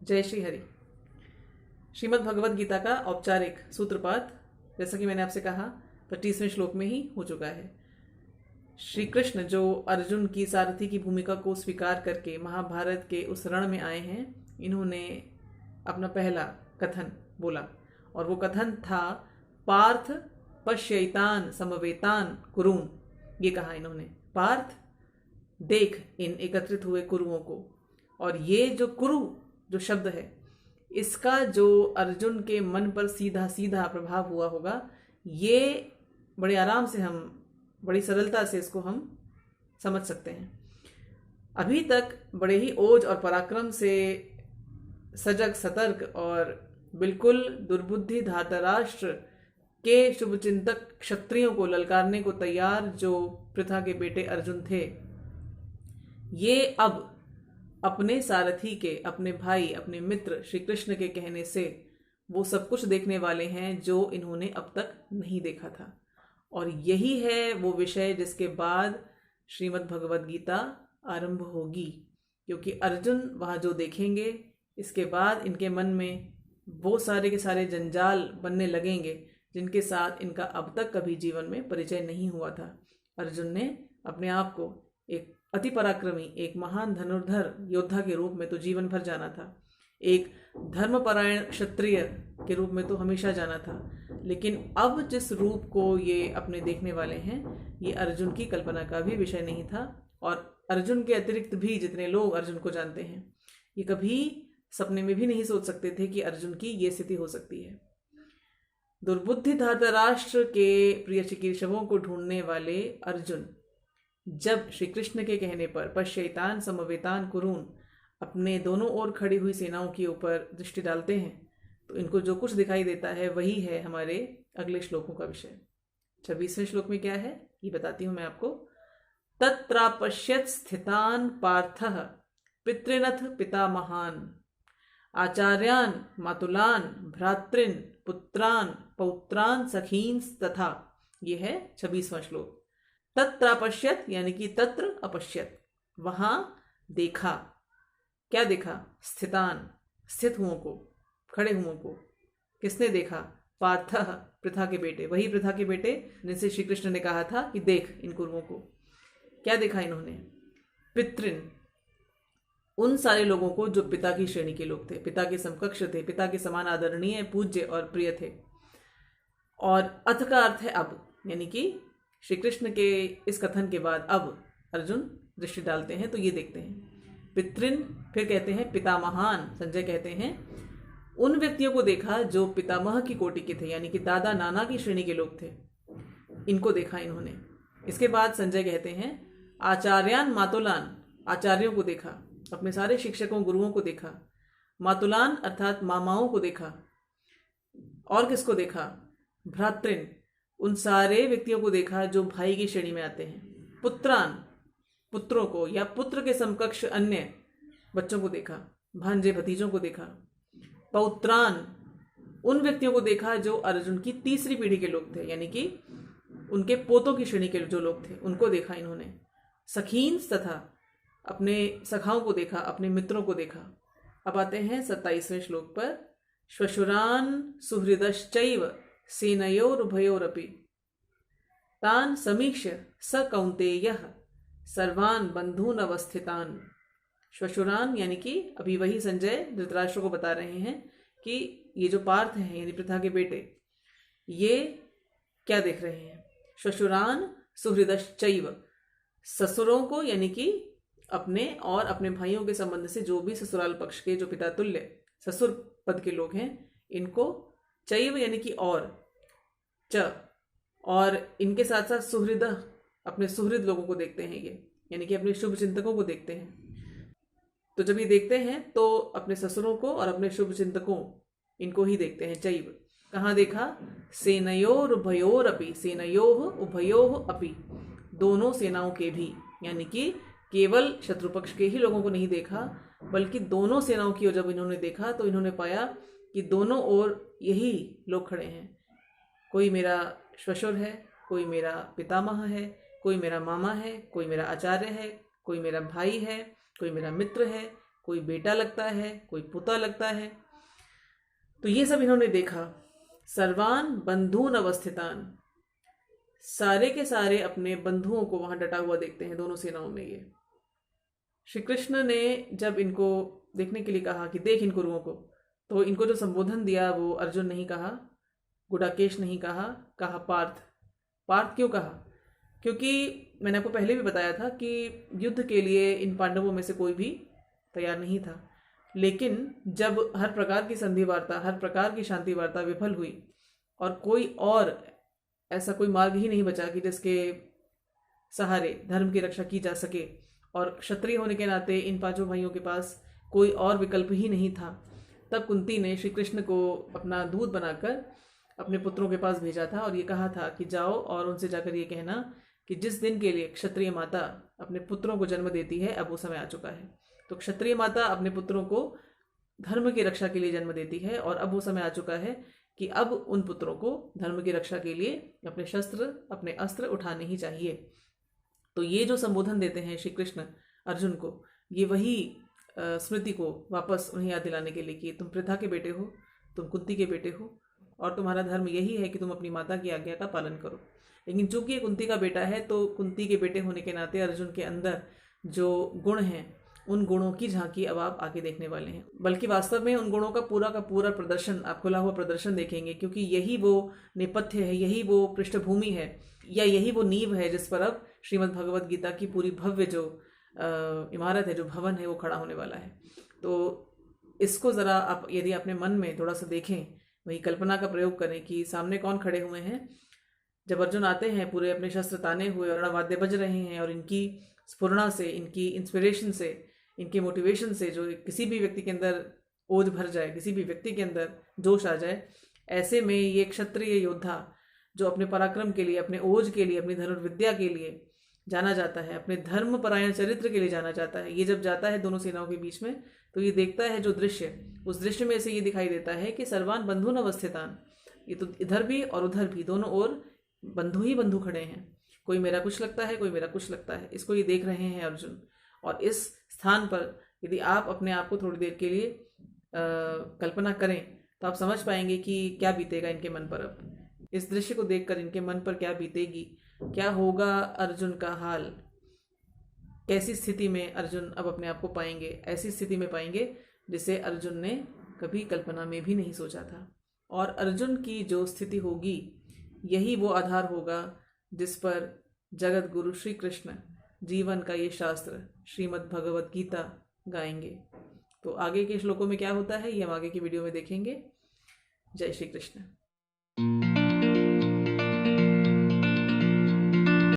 जय श्री हरि। श्रीमद् भगवद गीता का औपचारिक सूत्रपात जैसा कि मैंने आपसे कहा 25वें श्लोक में ही हो चुका है। श्री कृष्ण जो अर्जुन की सारथी की भूमिका को स्वीकार करके महाभारत के उस रण में आए हैं, इन्होंने अपना पहला कथन बोला और वो कथन था पार्थ पश्यैतान समवेतान कुरुन। ये कहा इन्होंने, पार्थ देख इन एकत्रित हुए कुरुओं को। और ये जो कुरु जो शब्द है, इसका जो अर्जुन के मन पर सीधा सीधा प्रभाव हुआ होगा, ये बड़े आराम से हम बड़ी सरलता से इसको हम समझ सकते हैं। अभी तक बड़े ही ओज और पराक्रम से सजग सतर्क और बिल्कुल दुर्बुद्धि धातराष्ट्र के शुभचिंतक क्षत्रियों को ललकारने को तैयार जो पृथा के बेटे अर्जुन थे, ये अब अपने सारथी के, अपने भाई, अपने मित्र श्री कृष्ण के कहने से वो सब कुछ देखने वाले हैं जो इन्होंने अब तक नहीं देखा था। और यही है वो विषय जिसके बाद श्रीमद् भगवद गीता आरंभ होगी, क्योंकि अर्जुन वहाँ जो देखेंगे, इसके बाद इनके मन में वो सारे के सारे जंजाल बनने लगेंगे जिनके साथ इनका अब तक कभी जीवन में परिचय नहीं हुआ था। अर्जुन ने अपने आप को एक अति पराक्रमी, एक महान धनुर्धर योद्धा के रूप में तो जीवन भर जाना था, एक धर्मपरायण क्षत्रिय के रूप में तो हमेशा जाना था, लेकिन अब जिस रूप को ये अपने देखने वाले हैं, ये अर्जुन की कल्पना का भी विषय नहीं था। और अर्जुन के अतिरिक्त भी जितने लोग अर्जुन को जानते हैं, ये कभी सपने में भी नहीं सोच सकते थे कि अर्जुन की ये स्थिति हो सकती है। दुर्बुद्धि धातराष्ट्र के प्रिय चिकीर्षवों को ढूंढने वाले अर्जुन जब श्री कृष्ण के कहने पर पश्यैतान समवेतान कुरुन अपने दोनों ओर खड़ी हुई सेनाओं के ऊपर दृष्टि डालते हैं, तो इनको जो कुछ दिखाई देता है वही है हमारे अगले श्लोकों का विषय। 26वें श्लोक में क्या है ये बताती हूं मैं आपको। तत्रापश्यत स्थितान पार्थः पितृनथ पितामहान आचार्यान मातुलान भ्रातृन पुत्रान पौत्रान सखीन तथा। ये है 26वां श्लोक। तत्रापश्यत यानी कि तत्र अपश्यत, वहां देखा। क्या देखा? स्थितान, स्थित हुओं को, खड़े हुओं को। किसने देखा? पार्थः, पृथा के बेटे, वही पृथा के बेटे जिनसे श्री कृष्ण ने कहा था कि देख इन कुरुओं को। क्या देखा इन्होंने? पितृन, उन सारे लोगों को जो पिता की श्रेणी के लोग थे, पिता के समकक्ष थे, पिता के समान आदरणीय, पूज्य और प्रिय थे। और अथ का अर्थ है अब, यानी कि श्री कृष्ण के इस कथन के बाद अब अर्जुन दृष्टि डालते हैं तो ये देखते हैं। पितृन, फिर कहते हैं पितामहान। संजय कहते हैं उन व्यक्तियों को देखा जो पितामह की कोटि के थे, यानी कि दादा नाना की श्रेणी के लोग थे, इनको देखा इन्होंने। इसके बाद संजय कहते हैं आचार्यान मातुलान, आचार्यों को देखा, अपने सारे शिक्षकों गुरुओं को देखा। मातुलान अर्थात मामाओं को देखा। और किसको देखा? भ्रातृन, उन सारे व्यक्तियों को देखा जो भाई की श्रेणी में आते हैं। पुत्रान, पुत्रों को या पुत्र के समकक्ष अन्य बच्चों को देखा, भांजे भतीजों को देखा। पौत्रान, उन व्यक्तियों को देखा जो अर्जुन की तीसरी पीढ़ी के लोग थे, यानी कि उनके पोतों की श्रेणी के जो लोग थे, उनको देखा इन्होंने। सखीन तथा, अपने सखाओं को देखा, अपने मित्रों को देखा। अब आते हैं 27वें श्लोक पर। श्वशुरान सुहृदश्चैव सेनयोरुभयोरपि तान समीक्ष्य स कौन्तेयः सर्वान बंधून अवस्थितान। श्वशुरान यानी कि अभी वही संजय धृतराष्ट्र को बता रहे हैं कि ये जो पार्थ हैं यानी पृथा के बेटे, ये क्या देख रहे हैं? श्वशुरान सुहृदश्चैव, ससुरों को, यानी कि अपने और अपने भाइयों के संबंध से जो भी ससुराल पक्ष के जो पिता तुल्य ससुर पद के लोग हैं, इनको चैव यानी कि और इनके साथ साथ सुहृद, अपने सुहृद लोगों को देखते हैं ये, यानी कि अपने शुभ चिंतकों को देखते हैं। तो जब ये देखते हैं तो अपने ससुरों को और अपने शुभ चिंतकों, इनको ही देखते हैं। चैव कहाँ देखा? सेनयोर उभयोर अपि, सेनयोः उभयोः अपि, दोनों सेनाओं के भी, यानी कि केवल शत्रु पक्ष के ही लोगों को नहीं देखा, बल्कि दोनों सेनाओं की ओर जब इन्होंने देखा तो इन्होंने पाया कि दोनों ओर यही लोग खड़े हैं। कोई मेरा श्वशुर है, कोई मेरा पितामह है, कोई मेरा मामा है, कोई मेरा आचार्य है, कोई मेरा भाई है, कोई मेरा मित्र है, कोई बेटा लगता है, कोई पुता लगता है। तो ये सब इन्होंने देखा। सर्वान बंधून अवस्थितान, सारे के सारे अपने बंधुओं को वहां डटा हुआ देखते हैं दोनों सेनाओं में। ये श्री कृष्ण ने जब इनको देखने के लिए कहा कि देख इन कुरुओं को, तो इनको जो संबोधन दिया वो अर्जुन नहीं कहा, गुडाकेश नहीं कहा, कहा पार्थ। पार्थ क्यों कहा? क्योंकि मैंने आपको पहले भी बताया था कि युद्ध के लिए इन पांडवों में से कोई भी तैयार नहीं था। लेकिन जब हर प्रकार की संधि वार्ता, हर प्रकार की शांति वार्ता विफल हुई और कोई और ऐसा कोई मार्ग ही नहीं बचा कि जिसके सहारे धर्म की रक्षा की जा सके, और क्षत्रिय होने के नाते इन पांचों भाइयों के पास कोई और विकल्प ही नहीं था, तब कुंती ने श्री कृष्ण को अपना दूत बनाकर अपने पुत्रों के पास भेजा था और ये कहा था कि जाओ और उनसे जाकर ये कहना कि जिस दिन के लिए क्षत्रिय माता अपने पुत्रों को जन्म देती है, अब वो समय आ चुका है। तो क्षत्रिय माता अपने पुत्रों को धर्म की रक्षा के लिए जन्म देती है और अब वो समय आ चुका है कि अब उन पुत्रों को धर्म की रक्षा के लिए अपने शस्त्र, अपने अस्त्र उठाने ही चाहिए। तो ये जो संबोधन देते हैं श्री कृष्ण अर्जुन को, ये वही स्मृति को वापस उन्हें याद दिलाने के लिए कि तुम पृथा के बेटे हो, तुम कुंती के बेटे हो, और तुम्हारा धर्म यही है कि तुम अपनी माता की आज्ञा का पालन करो। लेकिन चूंकि ये कुंती का बेटा है, तो कुंती के बेटे होने के नाते अर्जुन के अंदर जो गुण हैं, उन गुणों की झांकी अब आप आगे देखने वाले हैं। बल्कि वास्तव में उन गुणों का पूरा प्रदर्शन, आप खुला हुआ प्रदर्शन देखेंगे, क्योंकि यही वो नेपथ्य है, यही वो पृष्ठभूमि है, या यही वो नींव है जिस पर अब श्रीमद् भगवद गीता की पूरी भव्य जो इमारत है, जो भवन है, वो खड़ा होने वाला है। तो इसको ज़रा आप यदि अपने मन में थोड़ा सा देखें, वही कल्पना का प्रयोग करें कि सामने कौन खड़े हुए हैं। जब अर्जुन आते हैं पूरे अपने शस्त्र ताने हुए और वाद्य बज रहे हैं, और इनकी स्फुरना से, इनकी इंस्पिरेशन से, इनके मोटिवेशन से जो किसी भी व्यक्ति के अंदर ओज भर जाए, किसी भी व्यक्ति के अंदर जोश आ जाए, ऐसे में ये क्षत्रिय योद्धा जो अपने पराक्रम के लिए, अपने ओज के लिए, अपनी धनुर्विद्या के लिए जाना जाता है, अपने धर्म परायण चरित्र के लिए जाना जाता है, ये जब जाता है दोनों सेनाओं के बीच में, तो ये देखता है जो दृश्य, उस दृश्य में से ये दिखाई देता है कि सर्वान बंधुन अवस्थितान, ये तो इधर भी और उधर भी दोनों ओर बंधु ही बंधु खड़े हैं। कोई मेरा कुछ लगता है, कोई मेरा कुछ लगता है, इसको ये देख रहे हैं अर्जुन। और इस स्थान पर यदि आप अपने आप को थोड़ी देर के लिए कल्पना करें, तो आप समझ पाएंगे कि क्या बीतेगा इनके मन पर। अब इस दृश्य को देखकर इनके मन पर क्या बीतेगी, क्या होगा अर्जुन का हाल, कैसी स्थिति में अर्जुन अब अपने आप को पाएंगे। ऐसी स्थिति में पाएंगे जिसे अर्जुन ने कभी कल्पना में भी नहीं सोचा था। और अर्जुन की जो स्थिति होगी, यही वो आधार होगा जिस पर जगत गुरु श्री कृष्ण जीवन का ये शास्त्र श्रीमद् भगवद गीता गाएंगे। तो आगे के श्लोकों में क्या होता है, ये हम आगे की वीडियो में देखेंगे। जय श्री कृष्ण।